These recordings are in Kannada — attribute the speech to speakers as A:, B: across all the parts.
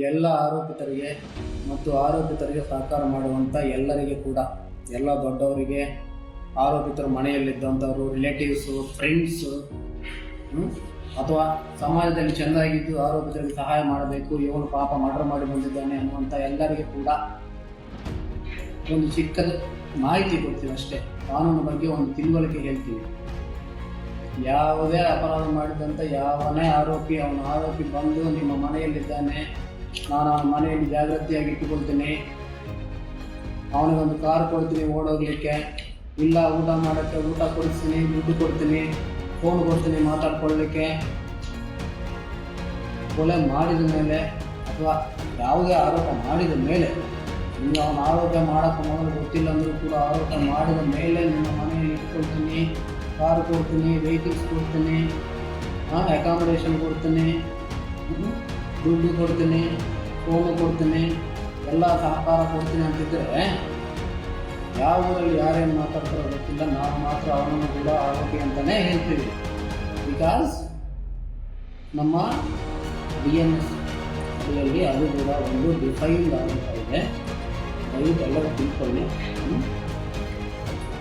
A: ಎಲ್ಲ ಆರೋಪಿತರಿಗೆ ಮತ್ತು ಆರೋಪಿತರಿಗೆ ಸಹಕಾರ ಮಾಡುವಂಥ ಎಲ್ಲರಿಗೆ ಕೂಡ, ಎಲ್ಲ ದೊಡ್ಡವರಿಗೆ, ಆರೋಪಿತರು ಮನೆಯಲ್ಲಿದ್ದಂಥವರು, ರಿಲೇಟಿವ್ಸು, ಫ್ರೆಂಡ್ಸು, ಅಥವಾ ಸಮಾಜದಲ್ಲಿ ಚೆಂದಾಗಿದ್ದು ಆರೋಪಿತರಿಗೆ ಸಹಾಯ ಮಾಡಬೇಕು, ಇವನು ಪಾಪ ಮರ್ಡರ್ ಮಾಡಿ ಬಂದಿದ್ದಾನೆ ಅನ್ನುವಂಥ ಎಲ್ಲರಿಗೆ ಕೂಡ ಒಂದು ಚಿಕ್ಕದ ಮಾಹಿತಿ ಕೊಡ್ತೀವಿ ಅಷ್ಟೇ. ಕಾನೂನು ಬಗ್ಗೆ ಒಂದು ತಿಳುವಳಿಕೆ ಹೇಳ್ತೀವಿ. ಯಾವುದೇ ಅಪರಾಧ ಮಾಡಿದಂಥ ಯಾವನೇ ಆರೋಪಿ ಬಂದು ನಿಮ್ಮ ಮನೆಯಲ್ಲಿದ್ದಾನೆ, ನಾನು ಅವನ ಮನೆಯಲ್ಲಿ ಜಾಗ್ರತೆಯಾಗಿ ಇಟ್ಟುಕೊಳ್ತೀನಿ, ಅವನಿಗೊಂದು ಕಾರ್ ಕೊಡ್ತೀನಿ ಓಡೋಗ್ಲಿಕ್ಕೆ, ಇಲ್ಲ ಊಟ ಮಾಡೋಕ್ಕೆ ಊಟ ಕೊಡಿಸ್ತೀನಿ, ದುಡ್ಡು ಕೊಡ್ತೀನಿ, ಫೋನ್ ಕೊಡ್ತೀನಿ ಮಾತಾಡ್ಕೊಳ್ಳಲಿಕ್ಕೆ, ಕೊಲೆ ಮಾಡಿದ ಮೇಲೆ ಅಥವಾ ಯಾವುದೇ ಆರೋಪ ಮಾಡಿದ ಮೇಲೆ, ನೀವು ಅವನ ಆರೋಪ ಮಾಡೋಕ್ಕೆ ಮೊದಲು ಗೊತ್ತಿಲ್ಲ ಅಂದರೂ ಕೂಡ ಆರೋಪ ಮಾಡಿದ ಮೇಲೆ ನಿಮ್ಮ ಮನೆಯಲ್ಲಿ ಇಟ್ಕೊಳ್ತೀನಿ, ಕಾರು ಕೊಡ್ತೀನಿ, ವೆಹಿಕಲ್ಸ್ ಕೊಡ್ತೀನಿ, ಅಕಾಮಡೇಷನ್ ಕೊಡ್ತೀನಿ, ದುಡ್ಡು ಕೊಡ್ತೀನಿ, ಫೋನು ಕೊಡ್ತೀನಿ, ಎಲ್ಲ ಸಹಕಾರ ಕೊಡ್ತೀನಿ ಅಂತಿದ್ದರೆ ಯಾವ ಊರಲ್ಲಿ ಯಾರೇನು ಮಾತಾಡ್ತಾರೋ ಗೊತ್ತಿಲ್ಲ, ನಾವು ಮಾತ್ರ ಅವನನ್ನು ಕೂಡ ಆರೋಪಿ ಅಂತಲೇ ಹೇಳ್ತೀವಿ. ಬಿಕಾಸ್ ನಮ್ಮ DNS ಅಡಿಯಲ್ಲಿ ಅದು ಕೂಡ ಒಂದು ಡಿಫೈನ್ಡ್ ಆರೋಪ ಇದೆ. ದಯವಿಟ್ಟು ಎಲ್ಲರೂ ತಿಳ್ಕೊಳ್ಳಿ.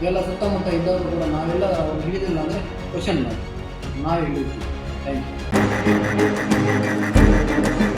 A: ಎಲ್ಲ ಸುತ್ತಮುತ್ತ ಇದ್ದವರು ಕೂಡ ನಾವೆಲ್ಲ ಅವ್ರು ಹಿಡಿದಿಲ್ಲ ಅಂದರೆ ಕ್ವಶನ್ ಮಾಡಿ ನಾವು ಹೇಳಿರ್ತೀವಿ. Thank you.